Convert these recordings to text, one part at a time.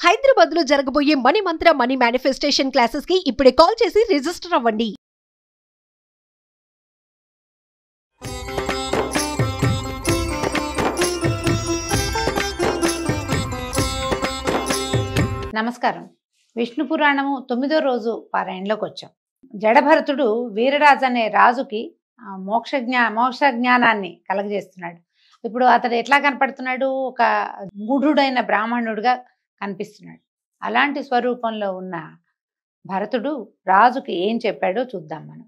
హైదరాబాద్ లో జరగబోయే మనీ మంత్ర money manifestation classes కి ఇప్పుడే కాల్ చేసి రిజిస్టర్ అవ్వండి. నమస్కారం. విష్ణు పురాణము 9వ రోజు పారాయణలోకి వచ్చాం. జడభరతుడు వీరరాజు అనే రాజుకి మోక్ష జ్ఞానాన్ని కలగజేస్తున్నాడు. ఇప్పుడు అతడు ఎట్లా కనపడుతున్నాడు? ఒక మూఢుడైన బ్రాహ్మణుడిగా కనిపిస్తున్నాడు. అలాంటి స్వరూపంలో ఉన్న భరతుడు రాజుకి ఏం చెప్పాడో చూద్దాం మనం.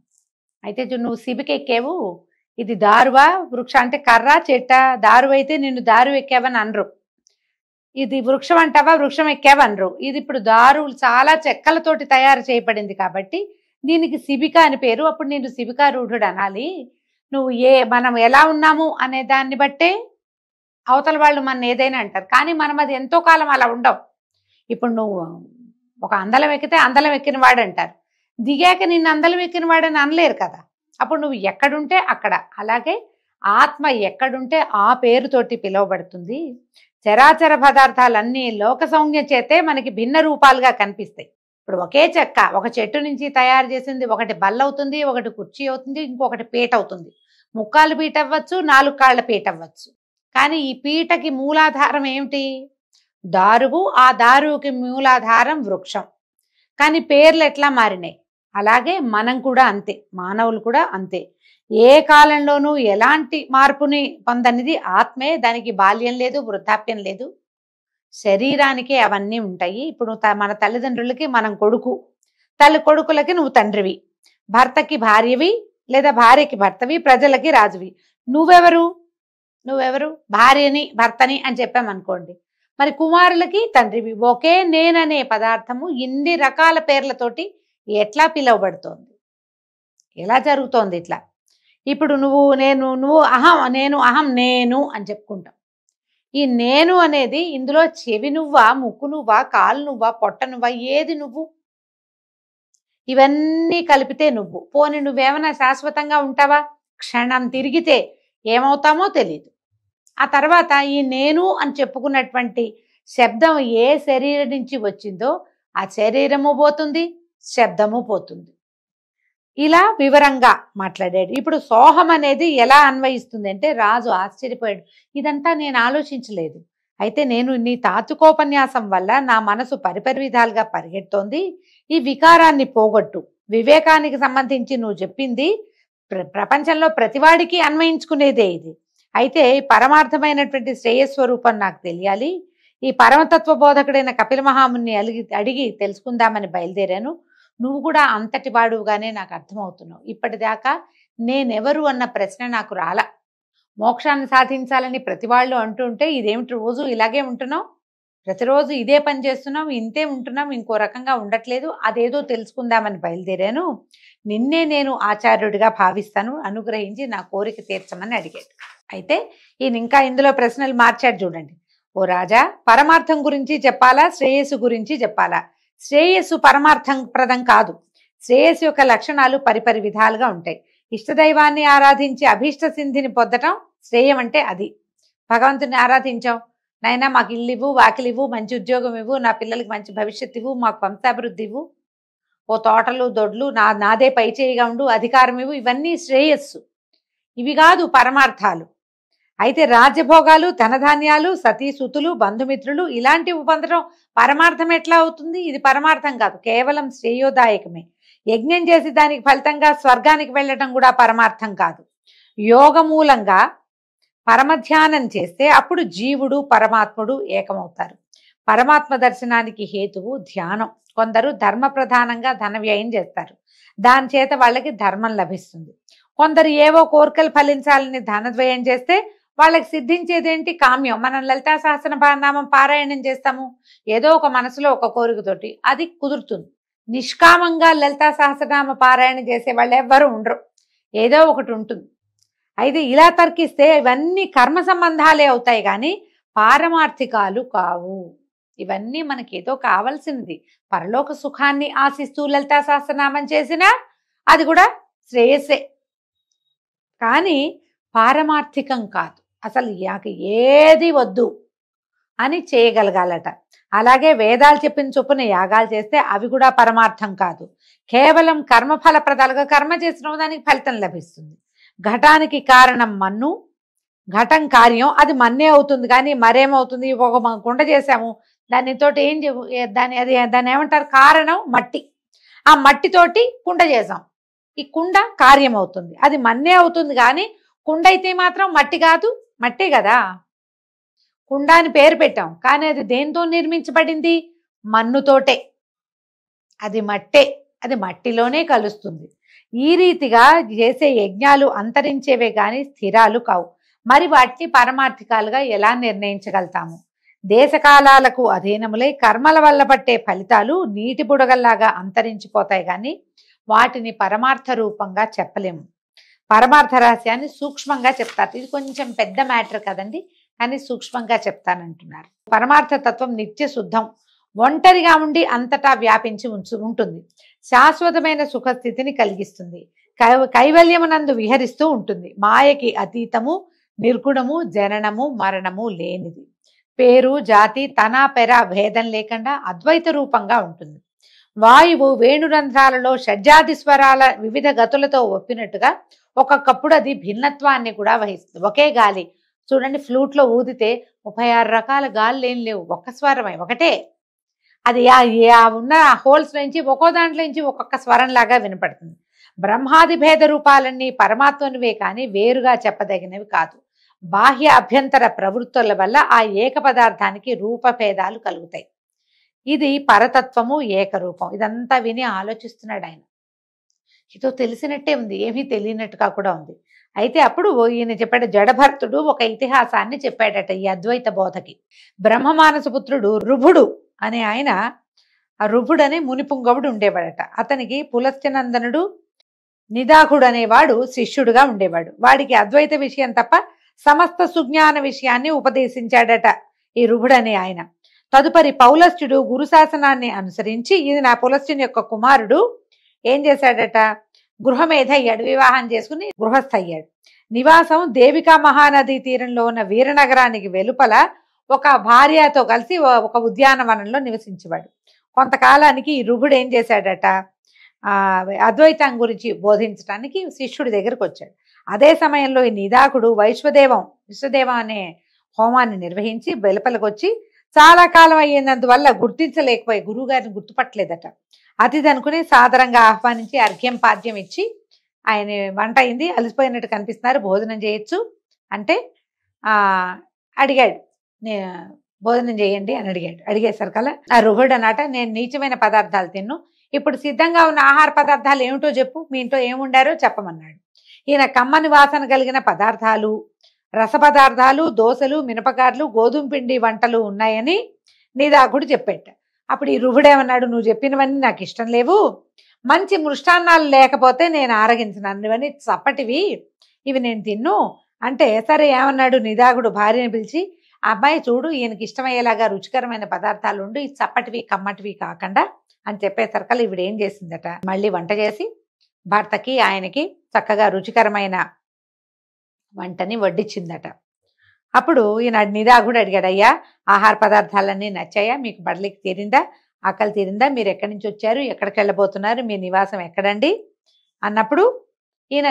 అయితే నువ్వు శిబికెక్కేవు, ఇది దారువా వృక్ష అంటే కర్ర చెట్ట, దారు అయితే నిన్ను దారు ఎక్కావని అనరు. ఇది వృక్షం అంటావా వృక్షం ఎక్కావనరు. ఇది ఇప్పుడు దారులు చాలా చెక్కలతోటి తయారు చేయబడింది కాబట్టి దీనికి శిబిక అని పేరు. అప్పుడు నేను శిబికారూఢుడు అనాలి. నువ్వు మనం ఎలా ఉన్నాము అనే దాన్ని బట్టే అవతల వాళ్ళు మన ఏదైనా అంటారు, కానీ మనం అది ఎంతో కాలం అలా ఉండవు. ఇప్పుడు నువ్వు ఒక అందలం ఎక్కితే అందలం ఎక్కిన వాడు అంటారు, దిగాక నిన్ను అందలం ఎక్కిన వాడని అనలేరు కదా. అప్పుడు నువ్వు ఎక్కడుంటే అక్కడ. అలాగే ఆత్మ ఎక్కడుంటే ఆ పేరుతోటి పిలువబడుతుంది. చరాచర పదార్థాలన్నీ లోక సౌజ్ఞ చేతే మనకి భిన్న రూపాలుగా కనిపిస్తాయి. ఇప్పుడు ఒకే చెక్క ఒక చెట్టు నుంచి తయారు చేసింది ఒకటి బల్ల అవుతుంది, ఒకటి కుర్చీ అవుతుంది, ఇంకొకటి పీట అవుతుంది. ముక్కాలు పీట అవ్వచ్చు, 4 కాళ్ళ పీట అవ్వచ్చు. కానీ ఈ పీటకి మూలాధారం ఏమిటి? దారువు. ఆ దారువుకి మూలాధారం వృక్షం. కానీ పేర్లు ఎట్లా మారినాయి అలాగే మనం కూడా అంతే, మానవులు కూడా అంతే. ఏ కాలంలోనూ ఎలాంటి మార్పుని పొందనిది ఆత్మే. దానికి బాల్యం లేదు, వృద్ధాప్యం లేదు. శరీరానికే అవన్నీ ఉంటాయి. ఇప్పుడు మన తల్లిదండ్రులకి మనం కొడుకు, కొడుకులకి నువ్వు తండ్రివి, భర్తకి భార్యవి లేదా భార్యకి భర్తవి, ప్రజలకి రాజువి. నువ్వెవరు? భార్యని భర్తని అని చెప్పామనుకోండి, మరి కుమారులకి తండ్రివి. ఒకే నేననే పదార్థము ఇన్ని రకాల పేర్లతోటి ఎట్లా పిలువబడుతోంది? ఎలా జరుగుతోంది ఇట్లా? ఇప్పుడు నువ్వు అహం, నేను అని చెప్పుకుంటాం. ఈ నేను అనేది ఇందులో చెవి నువ్వా, ముక్కు నువ్వా, కాలు నువ్వా, పొట్ట నువ్వా, ఏది నువ్వు? ఇవన్నీ కలిపితే నువ్వు. పోని నువ్వేమైనా శాశ్వతంగా ఉంటావా? క్షణం తిరిగితే ఏమవుతామో తెలియదు. ఆ తర్వాత ఈ నేను అని చెప్పుకున్నటువంటి శబ్దం ఏ శరీరం నుంచి వచ్చిందో ఆ శరీరము పోతుంది, శబ్దము పోతుంది. ఇలా వివరంగా మాట్లాడాడు. ఇప్పుడు సోహం అనేది ఎలా అన్వయిస్తుంది అంటే, రాజు ఆశ్చర్యపోయాడు. ఇదంతా నేను ఆలోచించలేదు. అయితే నేను నీ తాత్వికోపన్యాసం వల్ల నా మనసు పరిపరి విధాలుగా పరిగెడుతోంది. ఈ వికారాన్ని పోగొట్టు. వివేకానికి సంబంధించి నువ్వు చెప్పింది ప్రపంచంలో ప్రతివాడికి అన్వయించుకునేదే ఇది. అయితే పరమార్థమైనటువంటి శ్రేయస్వరూపం నాకు తెలియాలి. ఈ పరమతత్వ బోధకుడైన కపిల మహాముని అడిగి తెలుసుకుందామని బయలుదేరాను. నువ్వు కూడా అంతటి వాడుగానే నాకు అర్థమవుతున్నావు. ఇప్పటిదాకా నేనెవరు అన్న ప్రశ్న నాకు రాలా. మోక్షాన్ని సాధించాలని ప్రతి వాళ్ళు అంటుంటే ఇదేమిటి రోజు ఇలాగే ఉంటున్నావు, ప్రతిరోజు ఇదే పని చేస్తున్నావు, ఇంతే ఉంటున్నాం, ఇంకో రకంగా ఉండట్లేదు. అదేదో తెలుసుకుందామని బయలుదేరాను. నిన్నే నేను ఆచార్యుడిగా భావిస్తాను, అనుగ్రహించి నా కోరిక తీర్చమని అడిగాడు. అయితే ఈయన ఇంకా ఇందులో ప్రశ్నలు మార్చాడు చూడండి. ఓ రాజా, పరమార్థం గురించి చెప్పాలా, శ్రేయస్సు గురించి చెప్పాలా? శ్రేయస్సు పరమార్థం ప్రదం కాదు. శ్రేయస్సు యొక్క లక్షణాలు పరిపరి విధాలుగా ఉంటాయి. ఇష్టదైవాన్ని ఆరాధించి అభీష్ట సిద్ధిని పొందటం శ్రేయం అంటే అది. భగవంతుని ఆరాధించాం, నైనా మాకు ఇల్లు ఇవ్వు, వాకిలి ఇవ్వు, మంచి ఉద్యోగం ఇవ్వు, నా పిల్లలకి మంచి భవిష్యత్తు ఇవ్వు, మాకు వంశాభివృద్ధి ఇవ్వు, ఓ తోటలు దొడ్లు నాదే పై చేయిగా ఉండు, అధికారం ఇవ్వు, ఇవన్నీ శ్రేయస్సు. ఇవి కాదు పరమార్థాలు. అయితే రాజ్యభోగాలు, ధనధాన్యాలు, సతీసుతులు, బంధుమిత్రులు ఇలాంటివి పొందడం పరమార్థం ఎట్లా అవుతుంది? ఇది పరమార్థం కాదు, కేవలం శ్రేయోదాయకమే. యజ్ఞం చేసి దానికి ఫలితంగా స్వర్గానికి వెళ్ళటం కూడా పరమార్థం కాదు. యోగమూలంగా పరమధ్యానం చేస్తే అప్పుడు జీవుడు పరమాత్ముడు ఏకమవుతారు. పరమాత్మ దర్శనానికి హేతువు ధ్యానం. కొందరు ధర్మ ప్రధానంగా ధన వ్యయం చేస్తారు, దాని చేత వాళ్ళకి ధర్మం లభిస్తుంది. కొందరు ఏవో కోరికలు ఫలించాలని ధనద్వయం చేస్తే వాళ్ళకి సిద్ధించేదేంటి? కామ్యం. మనం లలితా సహస్రనామం పారాయణం చేస్తాము, ఏదో ఒక మనసులో ఒక కోరికతోటి, అది కుదురుతుంది. నిష్కామంగా లలితా సహస్రనామ పారాయణ చేసే వాళ్ళు ఎవ్వరూ ఉండరు, ఏదో ఒకటి ఉంటుంది. అయితే ఇలా తర్కిస్తే ఇవన్నీ కర్మ సంబంధాలే అవుతాయి, కానీ పారమార్థికాలు కావు. ఇవన్నీ మనకి ఏదో కావాల్సింది, పరలోక సుఖాన్ని ఆశిస్తూ లలితా సహస్రనామం చేసినా అది కూడా శ్రేయస్సే, కానీ పారమార్థికం కాదు. అసలు ఏది వద్దు అని చేయగలగాలట. అలాగే వేదాలు చెప్పిన చొప్పున యాగాలు చేస్తే అవి కూడా పరమార్థం కాదు, కేవలం కర్మఫలప్రదాలుగా కర్మ చేసిన దానికి ఫలితం లభిస్తుంది. ఘటానికి కారణం మన్ను, ఘటం కార్యం, అది మన్నే అవుతుంది. కానీ మరేమవుతుంది, ఒక కుండ చేసాము, దానితోటి దాన్ని ఏమంటారు, కారణం మట్టి. ఆ మట్టితోటి కుండ చేసాం, ఈ కుండ కార్యం అవుతుంది, అది మన్నే అవుతుంది. కానీ కుండ అయితే మాత్రం మట్టి కాదు, మట్టే కదా. కుండ అని పేరు పెట్టాం, కానీ అది దేంతో నిర్మించబడింది, మన్నుతోటే. అది మట్టే, అది మట్టిలోనే కలుస్తుంది. ఈ రీతిగా చేసే యజ్ఞాలు అంతరించేవే కానీ స్థిరాలు కావు. మరి వాటిని పరమార్థికాలుగా ఎలా నిర్ణయించగలుగుతాము? దేశకాలాలకు అధీనములై కర్మల వల్ల పట్టే ఫలితాలు నీటి బుడగల్లాగా అంతరించిపోతాయి, కానీ వాటిని పరమార్థ రూపంగా చెప్పలేము. పరమార్థ రహస్యాన్ని సూక్ష్మంగా చెప్తారు. ఇది కొంచెం పెద్ద మ్యాటర్ కదండి, కానీ సూక్ష్మంగా చెప్తానంటున్నారు. పరమార్థ తత్వం నిత్య శుద్ధం, ఒంటరిగా ఉండి అంతటా వ్యాపించి ఉంటుంది. శాశ్వతమైన సుఖస్థితిని కలిగిస్తుంది. కైవల్యమునందు విహరిస్తూ ఉంటుంది. మాయకి అతీతము, నిర్గుణము, జననము మరణము లేనిది. పేరు జాతి తన పెర భేదం లేకుండా అద్వైత రూపంగా ఉంటుంది. వాయువు వేణురంధ్రాలలో షడ్జాది స్వరాల వివిధ గతులతో ఒప్పినట్టుగా ఒక్కొక్కప్పుడు అది భిన్నత్వాన్ని కూడా వహిస్తుంది. ఒకే గాలి చూడండి, ఫ్లూట్లో ఊదితే 36 రకాల గాలి ఏం లేవు, ఒక్క స్వరమే, ఒకటే. అది ఉన్న హోల్స్ నుంచి ఒక్కో దాంట్లో నుంచి ఒక్కొక్క స్వరంలాగా వినపడుతుంది. బ్రహ్మాది భేద రూపాలన్నీ పరమాత్మనివే కానీ వేరుగా చెప్పదగినవి కాదు. బాహ్య అభ్యంతర ప్రవృత్తుల వల్ల ఆ ఏక పదార్థానికి రూపభేదాలు కలుగుతాయి. ఇది పరతత్వము, ఏకరూపం. ఇదంతా విని ఆలోచిస్తున్నాడు ఆయన. ఇదో తెలిసినట్టే ఉంది, ఏమీ తెలియనట్టుగా కూడా ఉంది. అయితే అప్పుడు ఈయన చెప్పాడు, జడభర్తుడు ఒక ఇతిహాసాన్ని చెప్పాడట ఈ అద్వైత బోధకి. బ్రహ్మమానసపుత్రుడు రుభుడు అనే ఆయన, ఆ రుభుడు అనే మునిపుంగవుడు ఉండేవాడట. అతనికి పులస్త్యనందనుడు నిదాకుడు అనేవాడు శిష్యుడుగా ఉండేవాడు. వాడికి అద్వైత విషయం తప్ప సమస్త సుజ్ఞాన విషయాన్ని ఉపదేశించాడట ఈ రుభుడు అనే ఆయన. తదుపరి పౌలస్త్యుడు గురుశాసనాన్ని అనుసరించి, ఇది నా పులస్త్యుని యొక్క కుమారుడు, ఏం చేశాడట, గృహమేధ అయ్యాడు, వివాహం చేసుకుని గృహస్థ అయ్యాడు. నివాసం దేవికా మహానది తీరంలో ఉన్న వీరనగరానికి వెలుపల ఒక భార్యతో కలిసి ఒక ఉద్యానవనంలో నివసించేవాడు. కొంతకాలానికి ఈ రుభుడు ఏం చేశాడట, అద్వైతం గురించి బోధించడానికి శిష్యుడి దగ్గరకు వచ్చాడు. అదే సమయంలో ఈ నిదాకుడు విశ్వదేవం అనే హోమాన్ని నిర్వహించి వెలుపలకు వచ్చి చాలా కాలం అయ్యేందువల్ల గుర్తించలేకపోయి గురువు గారిని గుర్తుపట్టలేదట. అతిథి అనుకుని సాదరంగా ఆహ్వానించి అర్ఘ్యం పాద్యం ఇచ్చి, ఆయన వంట అయింది, అలసిపోయినట్టు కనిపిస్తున్నారు, భోజనం చేయొచ్చు అంటే అడిగాడు, భోజనం చేయండి అని అడిగేసరి కల్లా ఆ రుహుడు అన్నట, నేను నీచమైన పదార్థాలు తిన్ను, ఇప్పుడు సిద్ధంగా ఉన్న ఆహార పదార్థాలు ఏమిటో చెప్పు, మీ ఇంట్లో ఏముండారో చెప్పమన్నాడు. ఈయన కమ్మని వాసన కలిగిన పదార్థాలు, రస పదార్థాలు, దోశలు, మినపగార్లు, గోధుమ పిండి వంటలు ఉన్నాయని నిదాకుడు చెప్పేట. అప్పుడు ఈ రుహుడేమన్నాడు, నువ్వు చెప్పినవన్నీ నాకు ఇష్టం లేవు, మంచి మృష్టాన్నాలు లేకపోతే నేను ఆరగించను, ఇవన్నీ చప్పటివి, ఇవి నేను తిన్ను అంటే, సరే ఏమన్నాడు నిదాకుడు భార్యని పిలిచి, అబ్బాయి చూడు, ఈయనకి ఇష్టమయ్యేలాగా రుచికరమైన పదార్థాలు ఉండు, ఈ చప్పటివి కమ్మటివి కాకుండా అని చెప్పేసరికల్లా ఈవిడ ఏం చేసిందట, మళ్ళీ వంట చేసి భర్తకి ఆయనకి చక్కగా రుచికరమైన వంటని వడ్డించిందట. అప్పుడు ఈయన నిదాకుడు అడిగాడు, అయ్యా ఆహార పదార్థాలన్నీ నచ్చాయా, మీకు బడలికి తీరిందా, ఆకలి తీరిందా, మీరు ఎక్కడి నుంచి వచ్చారు, ఎక్కడికి వెళ్ళబోతున్నారు, మీ నివాసం ఎక్కడండి అన్నప్పుడు ఈయన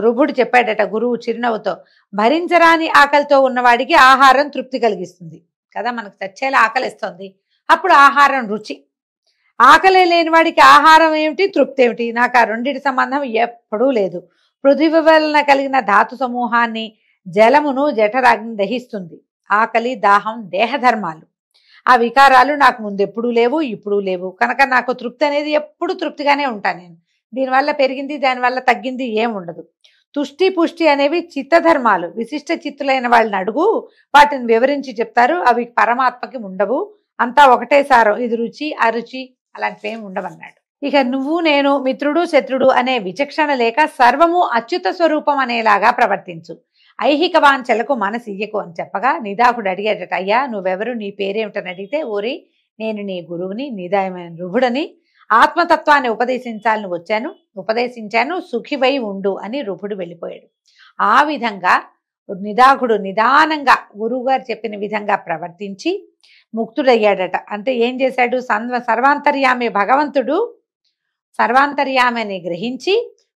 రుభుడు చెప్పాడట గురువు చిరునవ్వుతో, భరించరాని ఆకలితో ఉన్నవాడికి ఆహారం తృప్తి కలిగిస్తుంది కదా, మనకు చచ్చేలా ఆకలిస్తుంది, అప్పుడు ఆహారం రుచి. ఆకలి లేని వాడికి ఆహారం ఏమిటి, తృప్తి ఏమిటి, నాకు ఆ రెండింటి సంబంధం ఎప్పుడూ లేదు. పృథివీ వలన కలిగిన ధాతు సమూహాన్ని, జలమును జఠరాగ్ని దహిస్తుంది. ఆకలి దాహం దేహధర్మాలు, ఆ వికారాలు నాకు ముందు ఎప్పుడూ లేవు, ఇప్పుడు లేవు, కనుక నాకు తృప్తి అనేది ఎప్పుడు తృప్తిగానే ఉంటాను నేను. దీనివల్ల పెరిగింది, దానివల్ల తగ్గింది ఏం ఉండదు. తుష్టి పుష్టి అనేవి చిత్తధర్మాలు, విశిష్ట చిత్తులైన వాళ్ళని అడుగు, వాటిని వివరించి చెప్తారు, అవి పరమాత్మకి ఉండవు, అంతా ఒకటే సారం, ఇది రుచి అరుచి అలాంటివి ఏమి ఉండవన్నాడు. ఇక నువ్వు నేను మిత్రుడు శత్రుడు అనే విచక్షణ లేక సర్వము అచ్యుత స్వరూపం అనేలాగా ప్రవర్తించు, ఐహిక వాంఛలకు మనసు ఇయ్యకు అని చెప్పగా నిదాకుడు అడిగాడట, అయ్యా నువ్వెవరు, నీ పేరేమిటని అడిగితే, ఓరి నేను నీ గురువుని, నిదాయమైన రుభుడని, ఆత్మతత్వాన్ని ఉపదేశించాను, సుఖివై ఉండు అని రుభుడు వెళ్ళిపోయాడు. ఆ విధంగా నిదాకుడు నిదానంగా గురువుగారు చెప్పిన విధంగా ప్రవర్తించి ముక్తుడయ్యాడట. అంటే ఏం చేశాడు? సర్వాంతర్యామి భగవంతుడు సర్వాంతర్యామిని గ్రహించి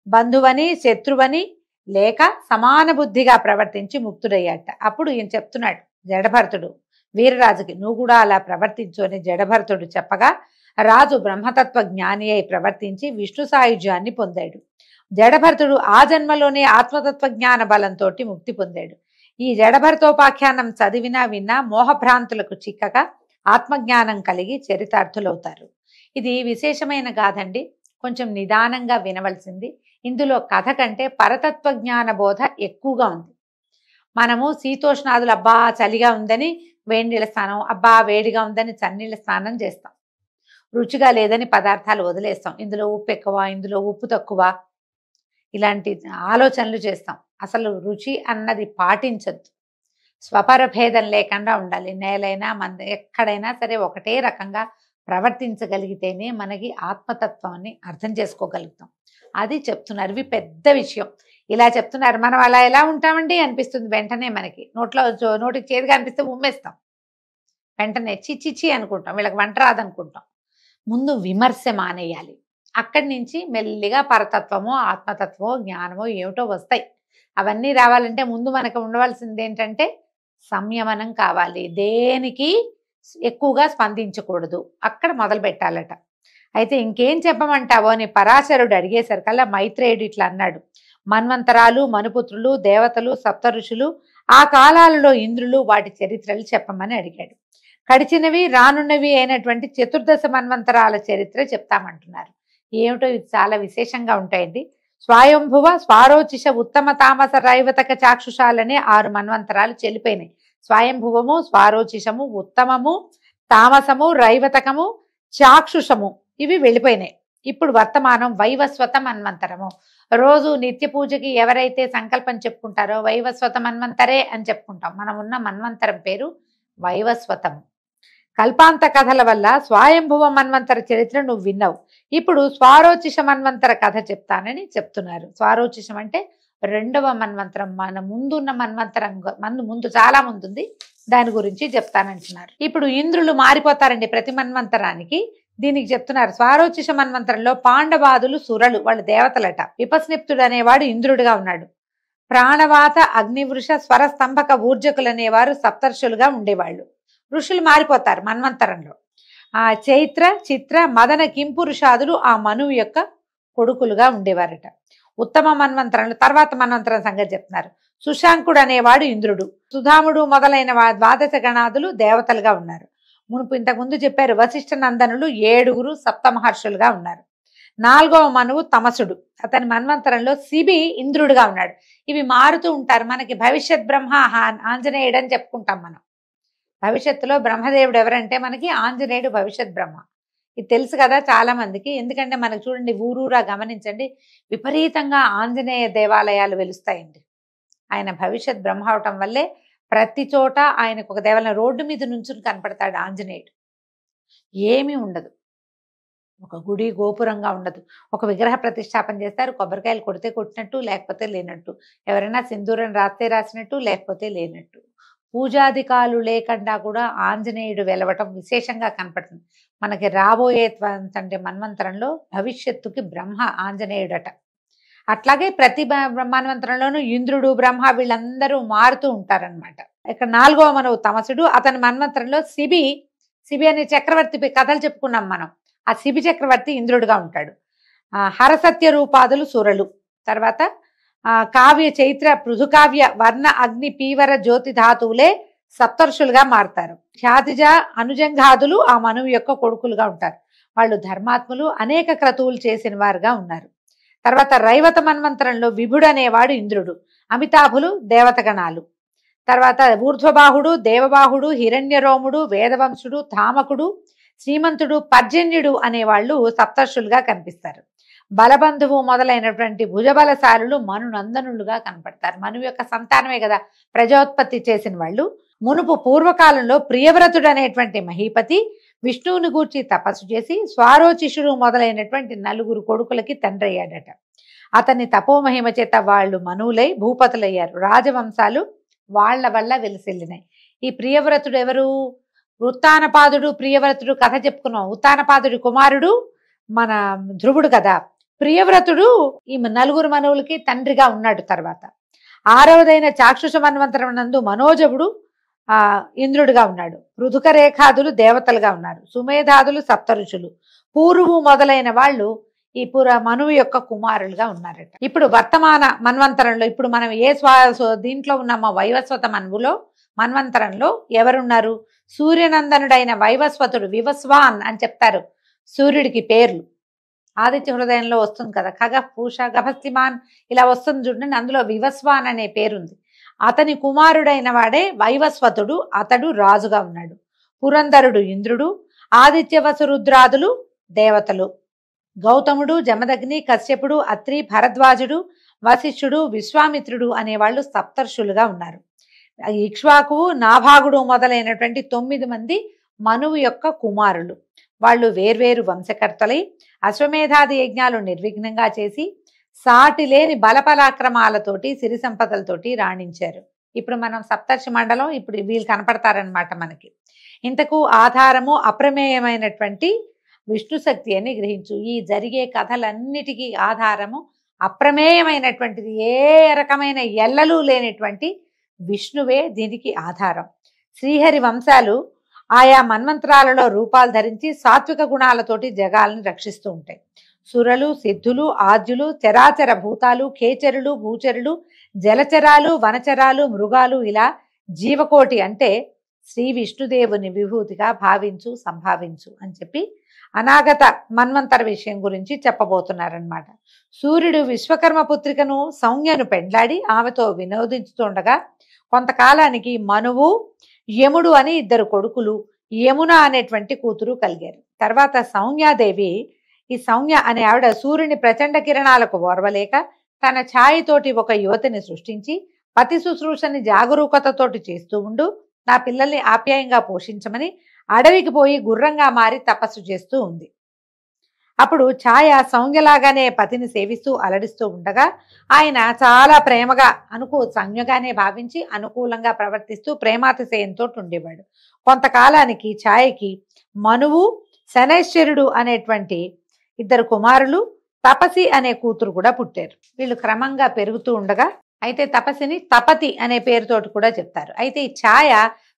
బంధువని శత్రువని లేక సమాన బుద్ధిగా ప్రవర్తించి ముక్తుడయ్యాట. అప్పుడు ఈయన చెప్తున్నాడు జడభరతుడు వీరరాజుకి, నువ్వు కూడా అలా ప్రవర్తించు అని జడభరతుడు చెప్పగా రాజు బ్రహ్మతత్వ జ్ఞాని అయి ప్రవర్తించి విష్ణు సాయుధ్యాన్ని పొందాడు. జడభరతుడు ఆ జన్మలోనే ఆత్మతత్వ జ్ఞాన బలంతో ముక్తి పొందాడు. ఈ జడభరతోపాఖ్యానం చదివినా విన్నా మోహభ్రాంతులకు చిక్కక ఆత్మజ్ఞానం కలిగి చరితార్థులవుతారు. ఇది విశేషమైన గాథండి, కొంచెం నిదానంగా వినవలసింది. ఇందులో కథ కంటే పరతత్వ జ్ఞాన బోధ ఎక్కువగా ఉంది. మనము శీతోష్ణాదులు అబ్బా చలిగా ఉందని వేడినీళ్ళ స్నానం, అబ్బా వేడిగా ఉందని చన్నీళ్ళ స్నానం చేస్తాం. రుచిగా లేదని పదార్థాలు వదిలేస్తాం. ఇందులో ఉప్పు ఎక్కువ, ఇందులో ఉప్పు తక్కువ, ఇలాంటి ఆలోచనలు చేస్తాం. అసలు రుచి అన్నది పాటించద్దు. స్వపరభేదం లేకుండా ఉండాలి. నేలైనా ఎక్కడైనా సరే ఒకటే రకంగా ప్రవర్తించగలిగితేనే మనకి ఆత్మతత్వాన్ని అర్థం చేసుకోగలుగుతాం. అది చెప్తున్నారు. ఇవి పెద్ద విషయం. ఇలా చెప్తున్నారు. మనం అలా ఎలా ఉంటామండి అనిపిస్తుంది వెంటనే. మనకి నోటికి చేదుగా అనిపిస్తే ఉమ్మేస్తాం, వెంటనే చిచ్చి అనుకుంటాం, వీళ్ళకి వంట రాదనుకుంటాం. ముందు విమర్శ మానేయాలి. అక్కడి నుంచి మెల్లిగా పరతత్వమో ఆత్మతత్వమో జ్ఞానమో ఏమిటో వస్తాయి. అవన్నీ రావాలంటే ముందు మనకు ఉండవలసింది ఏంటంటే సంయమనం కావాలి. దేనికి ఎక్కువగా స్పందించకూడదు, అక్కడ మొదలు పెట్టాలట. అయితే ఇంకేం చెప్పమంటావో అని పరాశరుడు అడిగేసరికల్లా మైత్రేయుడు ఇట్లా అన్నాడు. మన్వంతరాలు, మనుపుత్రులు, దేవతలు, సప్త ఋషులు, ఆ కాలాలలో ఇంద్రులు, వాటి చరిత్రలు చెప్పమని అడిగాడు. గడిచినవి రానున్నవి అయినటువంటి చతుర్దశ మన్వంతరాల చరిత్ర చెప్తామంటున్నారు. ఏమిటో ఇది చాలా విశేషంగా ఉంటాయండి. స్వయంభువ, స్వారోచిష, ఉత్తమ, తామస, రైవతక, చాక్షుషాలనే 6 మన్వంతరాలు చెల్లిపోయినాయి. స్వయంభువము, స్వారోచిషము, ఉత్తమము, తామసము, రైవతకము, చాక్షుషము ఇవి వెళ్ళిపోయినాయి. ఇప్పుడు వర్తమానం వైవస్వత మన్వంతరము. రోజు నిత్య పూజకి ఎవరైతే సంకల్పం చెప్పుకుంటారో వైవస్వత మన్వంతరే అని చెప్పుకుంటాం. మనం ఉన్న మన్వంతరం పేరు వైవస్వతము. కల్పాంత కథల వల్ల స్వయంభువ మన్వంతర చరిత్ర నువ్వు విన్నావు. ఇప్పుడు స్వారోచిష మన్వంతర కథ చెప్తానని చెప్తున్నారు. స్వారోచిషం అంటే 2వ మన్వంతరం. మన ముందున్న మన్వంతరం ముందు చాలా ముందుంది, దాని గురించి చెప్తానంటున్నారు. ఇప్పుడు ఇంద్రులు మారిపోతారండి ప్రతి మన్వంతరానికి. దీనికి చెప్తున్నారు. స్వారోచిష మన్వంతరంలో పాండవాదులు సురలు, వాళ్ళు దేవతలట. విపస్నిప్తుడు అనేవాడు ఇంద్రుడిగా ఉన్నాడు. ప్రాణవాత, అగ్నివృష, స్వరస్తంభక, ఊర్జకులు అనేవారు సప్తర్షులుగా ఉండేవాళ్ళు. ఋషులు మారిపోతారు మన్వంతరంలో. ఆ చైత్ర, చిత్ర, మదన, కింపురుషాదులు ఆ మనువు యొక్క కొడుకులుగా ఉండేవారట. ఉత్తమ మన్వంతరంలో తర్వాత మన్వంతరం సంగతి చెప్తున్నారు. సుశాంకుడు అనేవాడు ఇంద్రుడు. సుధాముడు మొదలైన 12 గణాదులు దేవతలుగా ఉన్నారు. మునుపు ఇంతకుముందు చెప్పారు వశిష్ఠ నందనులు 7 సప్తమహర్షులుగా ఉన్నారు. 4వ మనువు తమసుడు. అతని మన్వంతరంలో శిబి ఇంద్రుడుగా ఉన్నాడు. ఇవి మారుతూ ఉంటారు. మనకి భవిష్యత్ బ్రహ్మ ఆంజనేయుడు అని చెప్పుకుంటాం మనం. భవిష్యత్తులో బ్రహ్మదేవుడు ఎవరంటే మనకి ఆంజనేయుడు భవిష్యత్ బ్రహ్మ. ఇది తెలుసు కదా చాలా మందికి. ఎందుకంటే మనకు చూడండి ఊరూరా గమనించండి, విపరీతంగా ఆంజనేయ దేవాలయాలు వెలుస్తాయండి. ఆయన భవిష్యత్ బ్రహ్మ అవటం వల్లే ప్రతి చోట ఆయనకు ఒక దేవాలయం, రోడ్డు మీద నుంచుని కనపడతాడు ఆంజనేయుడు. ఏమీ ఉండదు, ఒక గుడి గోపురంగా ఉండదు. ఒక విగ్రహ ప్రతిష్టాపన చేస్తారు, కొబ్బరికాయలు కొడితే కొట్టినట్టు లేకపోతే లేనట్టు, ఎవరైనా సింధూరం రాస్తే రాసినట్టు లేకపోతే లేనట్టు. పూజాధికాలు లేకుండా కూడా ఆంజనేయుడు వెలవటం విశేషంగా కనపడుతుంది మనకి. రాబోయే అంటే మన్వంతరంలో భవిష్యత్తుకి బ్రహ్మ ఆంజనేయుడట. అట్లాగే ప్రతి మన్వంతరంలోనూ ఇంద్రుడు, బ్రహ్మ వీళ్ళందరూ మారుతూ ఉంటారనమాట. ఇక్కడ 4వ మనువు తమసుడు. అతని మన్వంతరంలో శిబి అనే చక్రవర్తి కథలు చెప్పుకున్నాం మనం. ఆ శిబి చక్రవర్తి ఇంద్రుడుగా ఉంటాడు. హరసత్య రూపాదులు సురలు. తర్వాత కావ్య, చైత్ర, పృథుకావ్య, వర్ణ, అగ్ని, పీవర, జ్యోతి ధాతువులే సప్తర్షులుగా మారుతారు. ఖ్యాతిజ, అనుజంఘాదులు ఆ మనువు యొక్క కొడుకులుగా ఉంటారు. వాళ్ళు ధర్మాత్ములు, అనేక క్రతువులు చేసిన వారుగా ఉన్నారు. తర్వాత రైవత మన్వంతరంలో విభుడు అనేవాడు ఇంద్రుడు. అమితాభులు దేవతగణాలు. తర్వాత ఊర్ధ్వబాహుడు, దేవబాహుడు, హిరణ్యరోముడు, వేదవంశుడు, ధామకుడు, శ్రీమంతుడు, పర్జన్యుడు అనేవాళ్ళు సప్తర్షులుగా కనిపిస్తారు. బలబంధువు మొదలైనటువంటి భుజబలశాలులు మనునందనులుగా కనపడతారు. మనువు యొక్క సంతానమే కదా ప్రజోత్పత్తి చేసిన వాళ్ళు. మునుపు పూర్వకాలంలో ప్రియవ్రతుడు అనేటువంటి మహీపతి విష్ణువుని గూర్చి తపస్సు చేసి స్వారోచిషుడు మొదలైనటువంటి 4 కొడుకులకి తండ్రి అయ్యాడట. అతని తపోమహిమ చేత వాళ్ళు మనువులై భూపతులయ్యారు. రాజవంశాలు వాళ్ల వల్ల వెలిసిల్లినాయి. ఈ ప్రియవ్రతుడు ఎవరు? ఉత్తానపాదుడు ప్రియవ్రతుడు కథ చెప్పుకున్నాం. ఉత్తానపాదుడి కుమారుడు మన ధ్రువుడు కదా. ప్రియవ్రతుడు ఈ నలుగురు మనువులకి తండ్రిగా ఉన్నాడు. తర్వాత 6వదైన చాక్షుష మన్వంతరం నందు మనోజవుడు ఇంద్రుడిగా ఉన్నాడు. పృథుక రేఖాదులు దేవతలుగా ఉన్నారు. సుమేధాదులు సప్తఋషులు, పూర్వు మొదలైన వాళ్ళు ఈ మనువు యొక్క కుమారులుగా ఉన్నారట. ఇప్పుడు వర్తమాన మన్వంతరంలో ఇప్పుడు మనం దీంట్లో ఉన్నామో వైవస్వత మన్వంతరంలో ఎవరున్నారు? సూర్యనందనుడైన వైవస్వతుడు, వివస్వాన్ అని చెప్తారు సూర్యుడికి పేర్లు. ఆదిత్య హృదయంలో వస్తుంది కదా, ఖగ పూష గభస్తిమాన్ ఇలా వస్తుంది చూడండి, అందులో వివస్వాన్ అనే పేరుంది. అతని కుమారుడైన వాడే వైవస్వతుడు. అతడు రాజుగా ఉన్నాడు. పురంధరుడు ఇంద్రుడు, ఆదిత్యవసురుద్రాదులు దేవతలు, గౌతముడు, జమదగ్ని, కశ్యపుడు, అత్రి, భరద్వాజుడు, వశిష్ఠుడు, విశ్వామిత్రుడు అనేవాళ్ళు సప్తర్షులుగా ఉన్నారు. ఇక్ష్వాకువు, నాభాగుడు మొదలైనటువంటి 9 మంది మనువు యొక్క కుమారులు. వాళ్ళు వేర్వేరు వంశకర్తలై అశ్వమేధాది యజ్ఞాలు నిర్విఘ్నంగా చేసి సాటి లేని బలపరాక్రమాలతోటి సిరి సంపదలతోటి రాణించారు. ఇప్పుడు మనం సప్తర్షి మండలం, ఇప్పుడు వీళ్ళు కనపడతారనమాట మనకి. ఇంతకు ఆధారము అప్రమేయమైనటువంటి విష్ణు శక్తి అని గ్రహించు. ఈ జరిగే కథలన్నిటికీ ఆధారము అప్రమేయమైనటువంటిది, ఏ రకమైన ఎల్లలు లేనటువంటి విష్ణువే దీనికి ఆధారం. శ్రీహరి వంశాలు ఆయా మన్వంతరాలలో రూపాలు ధరించి సాత్విక గుణాలతోటి జగాలను రక్షిస్తూ ఉంటాయి. సురలు, సిద్ధులు, ఆద్యులు, చరాచర భూతాలు, ఖేచరులు, భూచరులు, జలచరాలు, వనచరాలు, మృగాలు, ఇలా జీవకోటి అంటే శ్రీ విష్ణుదేవుని విభూతిగా భావించు, సంభావించు అని చెప్పి అనాగత మన్వంతర విషయం గురించి చెప్పబోతున్నారనమాట. సూర్యుడు విశ్వకర్మ పుత్రికను సౌమ్యను పెండ్లాడి ఆమెతో వినోదించుతుండగా కొంతకాలానికి మనువు, యముడు అని 2 కొడుకులు, యమున అనేటువంటి కూతురు కలిగారు. తర్వాత సౌమ్యాదేవి, ఈ సౌమ్య అనే ఆవిడ సూర్యుని ప్రచండ కిరణాలకు ఓర్వలేక తన ఛాయతోటి ఒక యువతిని సృష్టించి పతి శుశ్రూషని జాగరూకతతోటి చేస్తూ ఉండు, నా పిల్లల్ని ఆప్యాయంగా పోషించమని అడవికి పోయి గుర్రంగా మారి తపస్సు చేస్తూ ఉంది. అప్పుడు ఛాయ సౌమ్యలాగానే పతిని సేవిస్తూ అలడిస్తూ ఉండగా ఆయన చాలా ప్రేమగా సౌమ్యగానే భావించి అనుకూలంగా ప్రవర్తిస్తూ ప్రేమాతిశయంతో ఉండేవాడు. కొంతకాలానికి ఛాయకి మనువు, శనైశ్వరుడు అనేటువంటి 2 కుమారులు, తపసి అనే కూతురు కూడా పుట్టారు. వీళ్ళు క్రమంగా పెరుగుతూ ఉండగా అయితే తపసిని తపతి అనే పేరుతోటి కూడా చెప్తారు. అయితే ఈ ఛాయ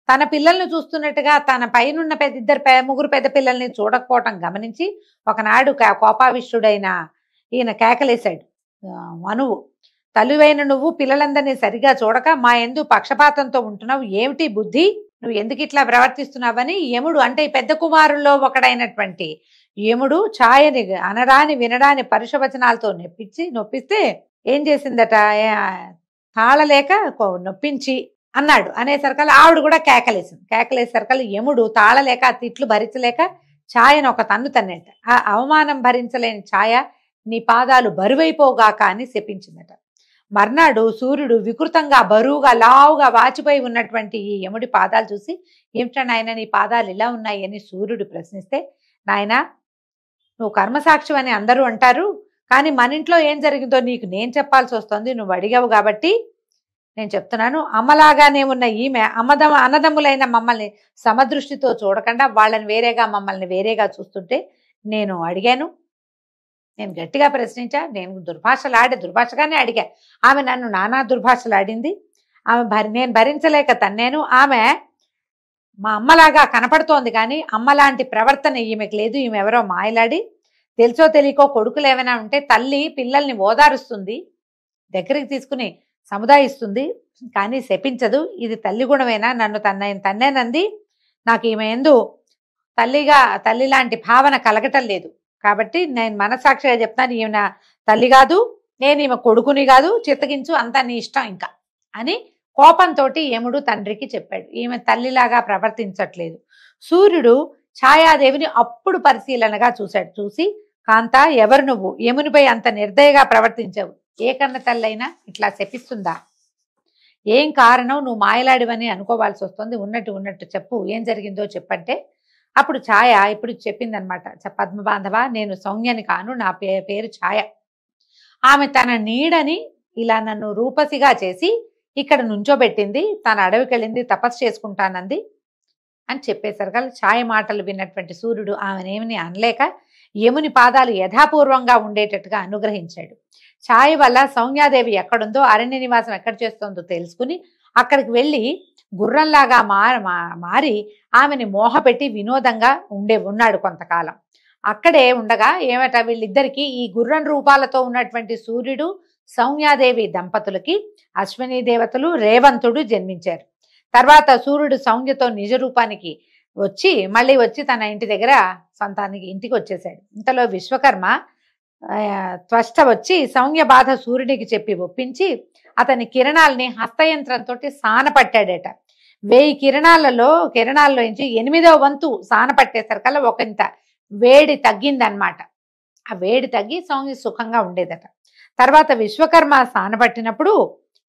తన పిల్లల్ని చూస్తున్నట్టుగా తన పైనున్న 3 పెద్ద పిల్లల్ని చూడకపోవటం గమనించి ఒకనాడు కోపావిష్టుడైన ఈయన కేకలేశాడు. మనువు, తల్లివైన నువ్వు పిల్లలందరినీ సరిగా చూడక మా యందు పక్షపాతంతో ఉంటున్నావు, ఏమిటి బుద్ధి, నువ్వు ఎందుకు ఇట్లా ప్రవర్తిస్తున్నావని యముడు అంటే ఈ పెద్ద కుమారుల్లో ఒకడైనటువంటి యముడు ఛాయని అనరాని వినడాని పరుషవచనాలతో నొప్పిస్తే ఏం చేసిందట, తాళలేక నొప్పించి అన్నాడు. అనేసరికల్లా ఆవిడ కూడా కేకలేసరికల్లా యముడు తాళలేక తిట్లు భరించలేక ఛాయను ఒక తన్ను తన్నట. ఆ అవమానం భరించలేని ఛాయ నీ పాదాలు బరువైపోగాక అని శపించిందట. మర్నాడు సూర్యుడు వికృతంగా బరువుగా లావుగా వాచిపోయి ఉన్నటువంటి ఈ యముడి పాదాలు చూసి, ఏమిటా నాయన నీ పాదాలు ఇలా ఉన్నాయి అని సూర్యుడు ప్రశ్నిస్తే, నాయన నువ్వు కర్మసాక్షి అని అందరూ అంటారు, కానీ మన ఇంట్లో ఏం జరిగిందో నీకు నేను చెప్పాల్సి వస్తుంది, నువ్వు అడిగావు కాబట్టి నేను చెప్తున్నాను. అమ్మలాగానే ఉన్న ఈమె అన్నదమ్ములైన మమ్మల్ని సమదృష్టితో చూడకుండా వాళ్ళని వేరేగా మమ్మల్ని వేరేగా చూస్తుంటే నేను అడిగాను, నేను గట్టిగా ప్రశ్నించా, నేను దుర్భాషగానే అడిగా. ఆమె నన్ను నానా దుర్భాషలాడింది. నేను భరించలేక తన్నేను. ఆమె మా అమ్మలాగా కనపడుతోంది కానీ అమ్మలాంటి ప్రవర్తన ఈమెకు లేదు. ఈమె ఎవరో మాయలాడి తెలుసో తెలియకో కొడుకులు ఏమైనా ఉంటే తల్లి పిల్లల్ని ఓదారుస్తుంది, దగ్గరికి తీసుకుని సముదాయిస్తుంది, కానీ శపించదు. ఇది తల్లి గుణమేనా? నన్ను తన్నేనంది. నాకు ఈమె ఎందు తల్లి లాంటి భావన కలగటం లేదు. కాబట్టి నేను మనసాక్షిగా చెప్తాను, ఈమె తల్లి కాదు, నేను ఈమె కొడుకుని కాదు, చిత్తగించు, అంతా నీ ఇష్టం ఇంకా అని కోపంతో యముడు తండ్రికి చెప్పాడు. ఈమె తల్లిలాగా ప్రవర్తించట్లేదు. సూర్యుడు ఛాయాదేవిని అప్పుడు పరిశీలనగా చూసి, కాంత ఎవరు నువ్వు? యమునిపై అంత నిర్దయగా ప్రవర్తించావు, ఏ కన్న తల్లైనా ఇట్లా శపిస్తుందా? ఏం కారణం? నువ్వు మాయలాడివని అనుకోవాల్సి వస్తుంది, ఉన్నట్టు చెప్పు, ఏం జరిగిందో చెప్పంటే అప్పుడు ఛాయ ఇప్పుడు చెప్పిందనమాట. పద్మబాంధవ, నేను సౌమ్యని కాను, నా పేరు ఛాయ. ఆమె తన నీడని ఇలా నన్ను రూపసిగా చేసి ఇక్కడ నుంచోబెట్టింది. తన అడవికి వెళ్ళింది, తపస్సు చేసుకుంటానంది. అని చెప్పేసరికి ఛాయ మాటలు విన్నటువంటి సూర్యుడు ఆమెనేమిని అనలేక యముని పాదాలు యథాపూర్వంగా ఉండేటట్టుగా అనుగ్రహించాడు. ఛాయ వల్ల సౌమ్యాదేవి ఎక్కడుందో, అరణ్య నివాసం ఎక్కడ చేస్తుందో తెలుసుకుని అక్కడికి వెళ్ళి గుర్రంలాగా మారి ఆమెని మోహపెట్టి వినోదంగా ఉన్నాడు కొంతకాలం. అక్కడే ఉండగా ఏమట వీళ్ళిద్దరికీ ఈ గుర్రం రూపాలతో ఉన్నటువంటి సూర్యుడు సౌమ్యాదేవి దంపతులకి అశ్విని దేవతలు రేవంతుడు జన్మించారు. తర్వాత సూర్యుడు సౌమ్యతో నిజ రూపానికి మళ్ళీ వచ్చి తన ఇంటి దగ్గర ఇంటికి వచ్చేసాడు. ఇంతలో విశ్వకర్మ త్వష్ట వచ్చి సౌమ్య బాధ సూర్యుడికి చెప్పి ఒప్పించి అతని కిరణాలని హస్తయంత్రంతో సానపట్టాడట. 1000 కిరణాల్లో నుంచి 8వ వంతు సానపట్టేసరికల్లా ఒకంత వేడి తగ్గిందనమాట. ఆ వేడి తగ్గి సౌమ్య సుఖంగా ఉండేదట. తర్వాత విశ్వకర్మ సానపట్టినప్పుడు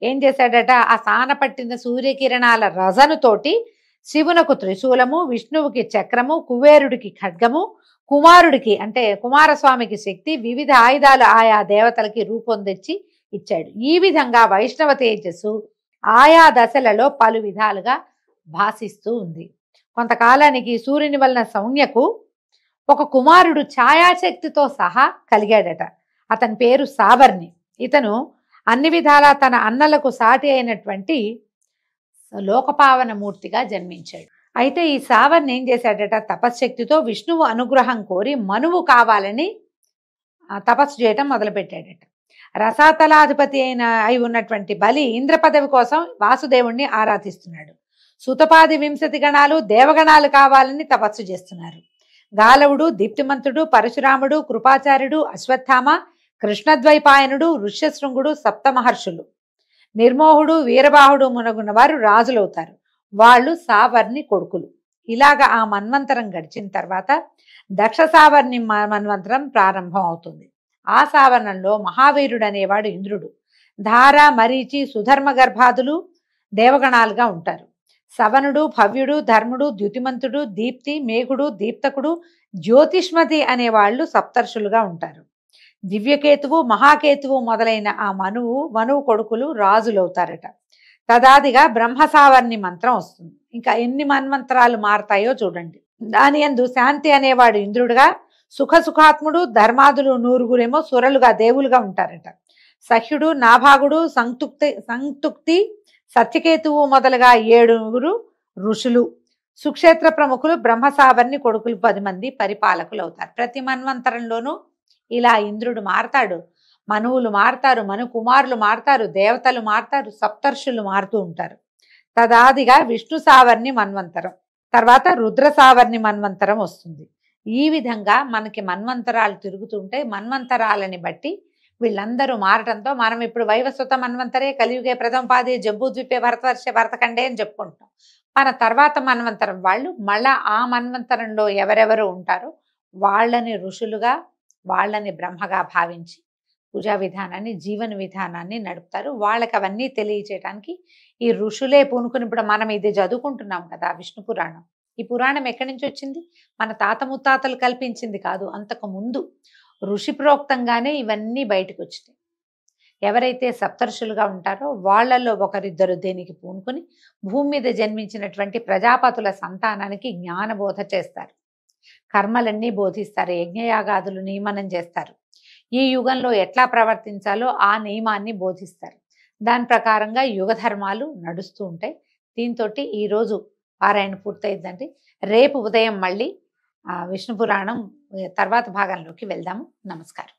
ఏం చేశాడట, ఆ సానపట్టిన సూర్యకిరణాల రజనుతోటి శివునకు త్రిశూలము, విష్ణువుకి చక్రము, కుబేరుడికి ఖడ్గము, కుమారుడికి అంటే కుమారస్వామికి శక్తి, వివిధ ఆయుధాలు ఆయా దేవతలకి రూపొందించి ఇచ్చాడు. ఈ విధంగా వైష్ణవ తేజస్సు ఆయా దశలలో పలు విధాలుగా భాసిస్తూ ఉంది. కొంతకాలానికి సూర్యుని వలన సౌమ్యకు ఒక కుమారుడు ఛాయాశక్తితో సహా కలిగాడట. అతని పేరు సావర్ణి. ఇతను అన్ని విధాలా తన అన్నలకు సాటి అయినటువంటి లోకపావన మూర్తిగా జన్మించాడు. అయితే ఈ సావర్ణి ఏం చేశాడట, తపశ్శక్తితో విష్ణువు అనుగ్రహం కోరి మనువు కావాలని తపస్సు చేయటం మొదలుపెట్టాడట. రసాతలాధిపతి అయి ఉన్నటువంటి బలి ఇంద్ర పదవి కోసం వాసుదేవుణ్ణి ఆరాధిస్తున్నాడు. సుతపాది 20 గణాలు దేవగణాలు కావాలని తపస్సు చేస్తున్నారు. గాలవుడు, దీప్తిమంతుడు, పరశురాముడు, కృపాచార్యుడు, అశ్వత్థామ, కృష్ణద్వైపాయనుడు, ఋష్యశృంగుడు, సప్తమహర్షులు, నిర్మోహుడు, వీరబాహుడు మునగున్న వారు రాజులవుతారు. వాళ్ళు సావర్ణి కొడుకులు. ఇలాగా ఆ మన్వంతరం గడిచిన తర్వాత దక్ష సావర్ణి మన్వంతరం ప్రారంభం అవుతుంది. ఆ సావర్ణంలో మహావీరుడు అనేవాడు ఇంద్రుడు. ధార, మరీచి, సుధర్మ గర్భాదులు దేవగణాలుగా ఉంటారు. సవనుడు, భవ్యుడు, ధర్ముడు, ద్యుతిమంతుడు, దీప్తి, మేఘుడు, దీప్తకుడు, జ్యోతిష్మతి అనేవాళ్ళు సప్తర్షులుగా ఉంటారు. దివ్యకేతువు, మహాకేతువు మొదలైన ఆ మనువు కొడుకులు రాజులవుతారట. తదాదిగా బ్రహ్మసావర్ణి మంత్రం వస్తుంది. ఇంకా ఎన్ని మన్వంతరాలు మారతాయో చూడండి. దాని యందు శాంతి అనేవాడు ఇంద్రుడుగా, సుఖాత్ముడు, ధర్మాదులు 100 సురలుగా దేవులుగా ఉంటారట. సహ్యుడు, నాభాగుడు, సంతుక్తి, సత్యకేతువు మొదలుగా 7 ఋషులు, సుక్షేత్ర ప్రముఖులు, బ్రహ్మసావర్ణి కొడుకులు 10 మంది పరిపాలకులు అవుతారు. ప్రతి మన్వంతరంలోనూ ఇలా ఇంద్రుడు మారతాడు, మనువులు మారతారు, మను కుమారులు మారతారు, దేవతలు మారతారు, సప్తర్షులు మారుతూ ఉంటారు. తదాదిగా విష్ణు సావర్ణి మన్వంతరం, తర్వాత రుద్ర సావర్ణి మన్వంతరం వస్తుంది. ఈ విధంగా మనకి మన్వంతరాలు తిరుగుతుంటే మన్వంతరాలని బట్టి వీళ్ళందరూ మారటంతో మనం ఇప్పుడు వైవస్వత మన్వంతరే, కలియుగే ప్రథమపాది, జంబూద్వీపే భరతవర్షే భరతఖండే అని చెప్పుకుంటాం. మన తర్వాత మన్వంతరం వాళ్ళు మళ్ళా ఆ మన్వంతరంలో ఎవరెవరు ఉంటారో వాళ్ళని ఋషులుగా, వాళ్ళని బ్రహ్మగా భావించి పూజా విధానాన్ని, జీవన విధానాన్ని నడుపుతారు. వాళ్ళకి అవన్నీ తెలియచేయడానికి ఈ ఋషులే పూనుకుని, ఇప్పుడు మనం ఇది చదువుకుంటున్నాం కదా విష్ణు పురాణం. ఈ పురాణం ఎక్కడి నుంచి వచ్చింది? మన తాత ముత్తాతలు కల్పించింది కాదు. అంతకు ముందు ఋషి ప్రోక్తంగానే ఇవన్నీ బయటకు వచ్చినాయి. ఎవరైతే సప్తర్షులుగా ఉంటారో వాళ్ళల్లో ఒకరిద్దరు దేనికి పూనుకుని భూమి మీద జన్మించినటువంటి ప్రజాపతుల సంతానానికి జ్ఞానబోధ చేస్తారు, కర్మలన్నీ బోధిస్తారు, యజ్ఞయాగాదులు నియమనం చేస్తారు. ఈ యుగంలో ఎట్లా ప్రవర్తించాలో ఆ నియమాన్ని బోధిస్తారు. దాని ప్రకారంగా యుగ ధర్మాలు నడుస్తూ ఉంటాయి. దీంతో ఈరోజు పారాయణ పూర్తయిందండి. రేపు ఉదయం మళ్ళీ విష్ణు పురాణం తర్వాత భాగంలోకి వెళ్దాము. నమస్కారం.